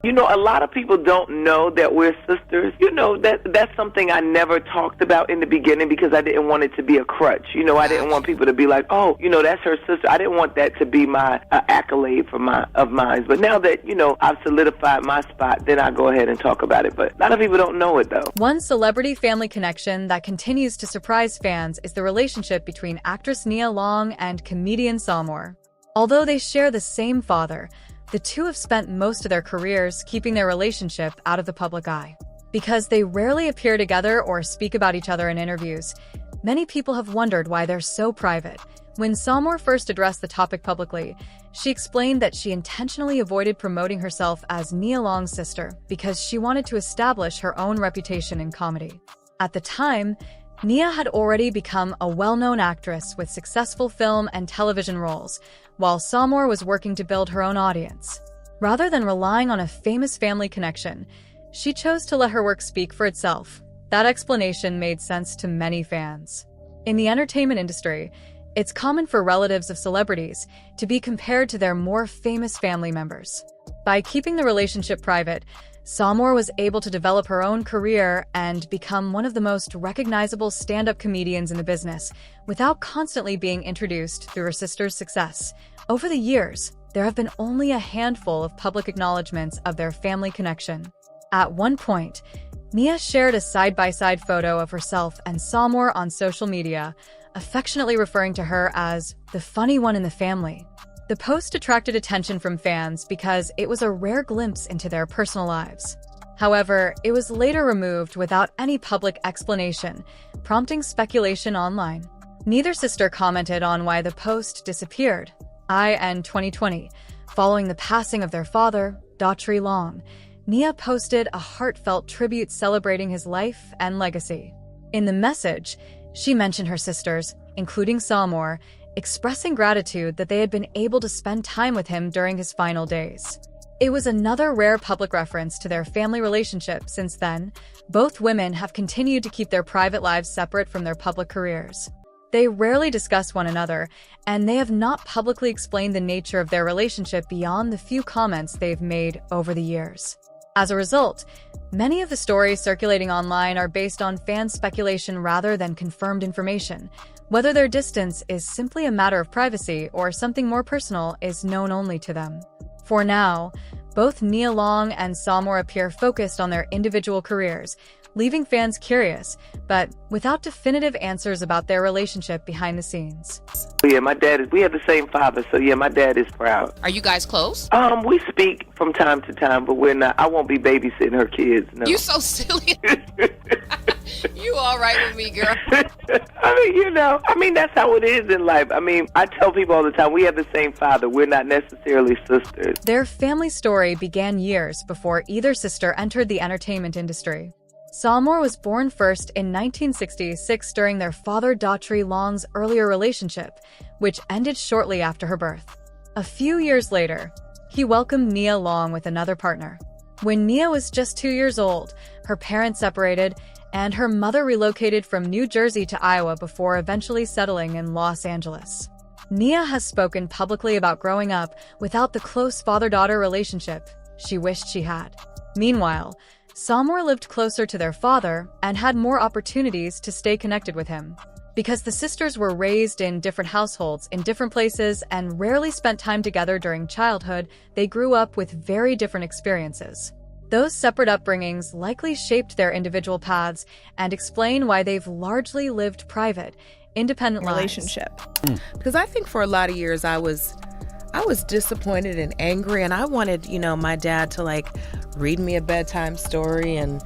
You know, a lot of people don't know that we're sisters. You know, that's something I never talked about in the beginning because I didn't want it to be a crutch. You know, I didn't want people to be like, oh, you know, that's her sister. I didn't want that to be my accolade of mine. But now that, you know, I've solidified my spot, then I go ahead and talk about it. But a lot of people don't know it, though. One celebrity family connection that continues to surprise fans is the relationship between actress Nia Long and comedian Salmore. Although they share the same father, the two have spent most of their careers keeping their relationship out of the public eye. Because they rarely appear together or speak about each other in interviews, many people have wondered why they're so private. When Salmore first addressed the topic publicly, she explained that she intentionally avoided promoting herself as Nia Long's sister because she wanted to establish her own reputation in comedy. At the time, Nia had already become a well-known actress with successful film and television roles, while Salmore was working to build her own audience. Rather than relying on a famous family connection, she chose to let her work speak for itself. That explanation made sense to many fans. In the entertainment industry, it's common for relatives of celebrities to be compared to their more famous family members. By keeping the relationship private, Salmore was able to develop her own career and become one of the most recognizable stand-up comedians in the business without constantly being introduced through her sister's success. Over the years, there have been only a handful of public acknowledgments of their family connection. At one point, Nia shared a side-by-side photo of herself and Salmore on social media, affectionately referring to her as the funny one in the family. The post attracted attention from fans because it was a rare glimpse into their personal lives. However, it was later removed without any public explanation, prompting speculation online. Neither sister commented on why the post disappeared. In 2020, following the passing of their father, Nia Long, Nia posted a heartfelt tribute celebrating his life and legacy. In the message, she mentioned her sisters, including Salmore, expressing gratitude that they had been able to spend time with him during his final days. It was another rare public reference to their family relationship. Since then, both women have continued to keep their private lives separate from their public careers. They rarely discuss one another, and they have not publicly explained the nature of their relationship beyond the few comments they've made over the years. As a result, many of the stories circulating online are based on fan speculation rather than confirmed information. Whether their distance is simply a matter of privacy or something more personal is known only to them. For now, both Nia Long and Salmore appear focused on their individual careers, leaving fans curious, but without definitive answers about their relationship behind the scenes. Yeah, we have the same father, so yeah, my dad is proud. Are you guys close? We speak from time to time, but we're not. I won't be babysitting her kids, no. You so silly. You all right with me, girl? That's how it is in life. I tell people all the time, we have the same father. We're not necessarily sisters. Their family story began years before either sister entered the entertainment industry. Salmore was born first in 1966 during their father Nia Long's earlier relationship, which ended shortly after her birth. A few years later, he welcomed Nia Long with another partner. When Nia was just 2 years old, her parents separated, and her mother relocated from New Jersey to Iowa before eventually settling in Los Angeles. Nia has spoken publicly about growing up without the close father-daughter relationship she wished she had. Meanwhile, Salmore lived closer to their father and had more opportunities to stay connected with him. Because the sisters were raised in different households in different places and rarely spent time together during childhood, they grew up with very different experiences. Those separate upbringings likely shaped their individual paths and explain why they've largely lived private, independent relationship. lives. Because I think for a lot of years I was disappointed and angry, and I wanted, my dad to read me a bedtime story and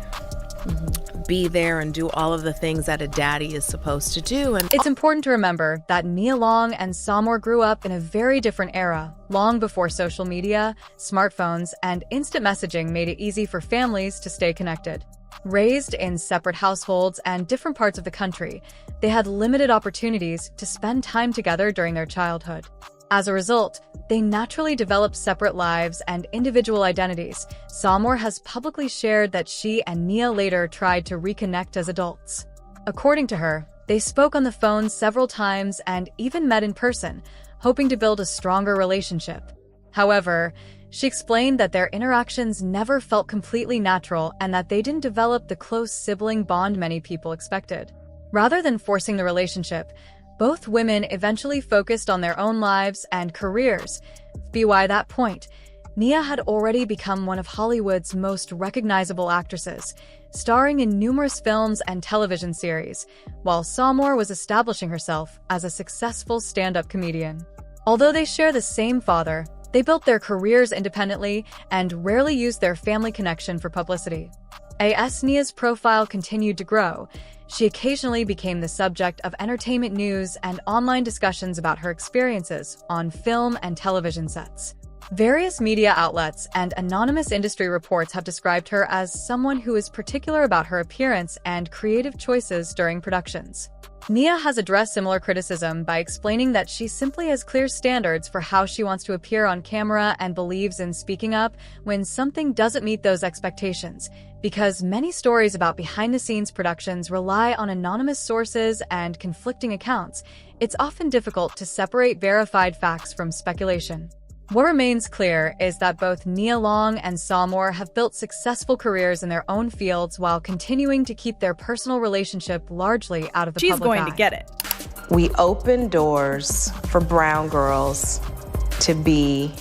be there and do all of the things that a daddy is supposed to do. And it's important to remember that Nia Long and Salmore grew up in a very different era, long before social media, smartphones, and instant messaging made it easy for families to stay connected. Raised in separate households and different parts of the country, they had limited opportunities to spend time together during their childhood. As a result, they naturally developed separate lives and individual identities. Salmore has publicly shared that she and Nia later tried to reconnect as adults. According to her, they spoke on the phone several times and even met in person, hoping to build a stronger relationship. However, She explained that their interactions never felt completely natural and that they didn't develop the close sibling bond many people expected. Rather than forcing the relationship, both women eventually focused on their own lives and careers. By that point, Nia had already become one of Hollywood's most recognizable actresses, starring in numerous films and television series, while Sommore was establishing herself as a successful stand-up comedian. Although they share the same father, they built their careers independently and rarely used their family connection for publicity. As Nia's profile continued to grow, she occasionally became the subject of entertainment news and online discussions about her experiences on film and television sets. Various media outlets and anonymous industry reports have described her as someone who is particular about her appearance and creative choices during productions. Nia has addressed similar criticism by explaining that she simply has clear standards for how she wants to appear on camera and believes in speaking up when something doesn't meet those expectations. Because many stories about behind-the-scenes productions rely on anonymous sources and conflicting accounts, it's often difficult to separate verified facts from speculation. What remains clear is that both Nia Long and Sommore have built successful careers in their own fields while continuing to keep their personal relationship largely out of the public eye. She's going to get it. We open doors for brown girls to be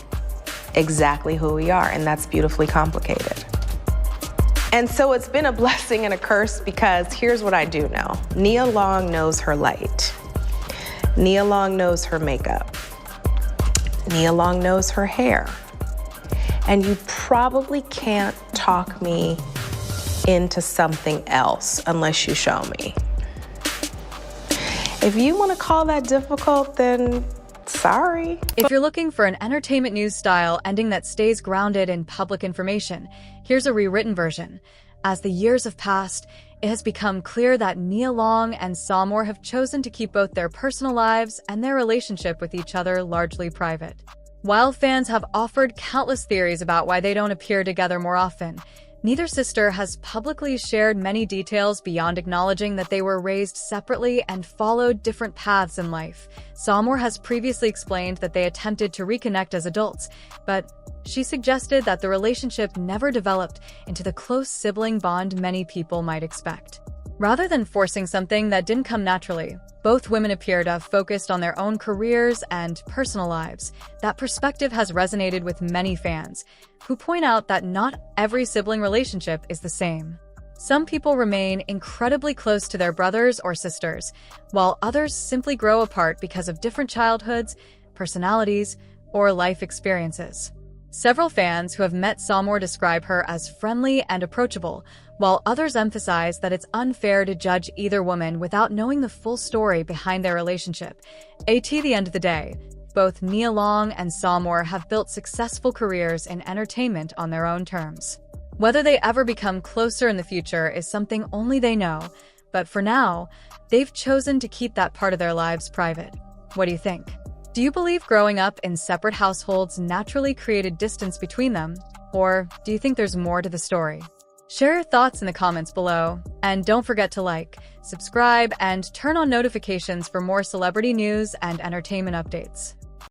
exactly who we are, and that's beautifully complicated. And so it's been a blessing and a curse because here's what I do know. Nia Long knows her light. Nia Long knows her makeup. Nia Long knows her hair. And you probably can't talk me into something else unless you show me. If you want to call that difficult, then sorry. If you're looking for an entertainment news style ending that stays grounded in public information, here's a rewritten version. As the years have passed, it has become clear that Nia Long and Sommore have chosen to keep both their personal lives and their relationship with each other largely private. While fans have offered countless theories about why they don't appear together more often, neither sister has publicly shared many details beyond acknowledging that they were raised separately and followed different paths in life. Sommore has previously explained that they attempted to reconnect as adults, but she suggested that the relationship never developed into the close sibling bond many people might expect. Rather than forcing something that didn't come naturally, both women appear to have focused on their own careers and personal lives. That perspective has resonated with many fans, who point out that not every sibling relationship is the same. Some people remain incredibly close to their brothers or sisters, while others simply grow apart because of different childhoods, personalities, or life experiences. Several fans who have met Sommore describe her as friendly and approachable, while others emphasize that it's unfair to judge either woman without knowing the full story behind their relationship. At the end of the day, both Nia Long and Sommore have built successful careers in entertainment on their own terms. Whether they ever become closer in the future is something only they know, but for now, they've chosen to keep that part of their lives private. What do you think? Do you believe growing up in separate households naturally created distance between them? Or do you think there's more to the story? Share your thoughts in the comments below, and don't forget to like, subscribe, and turn on notifications for more celebrity news and entertainment updates.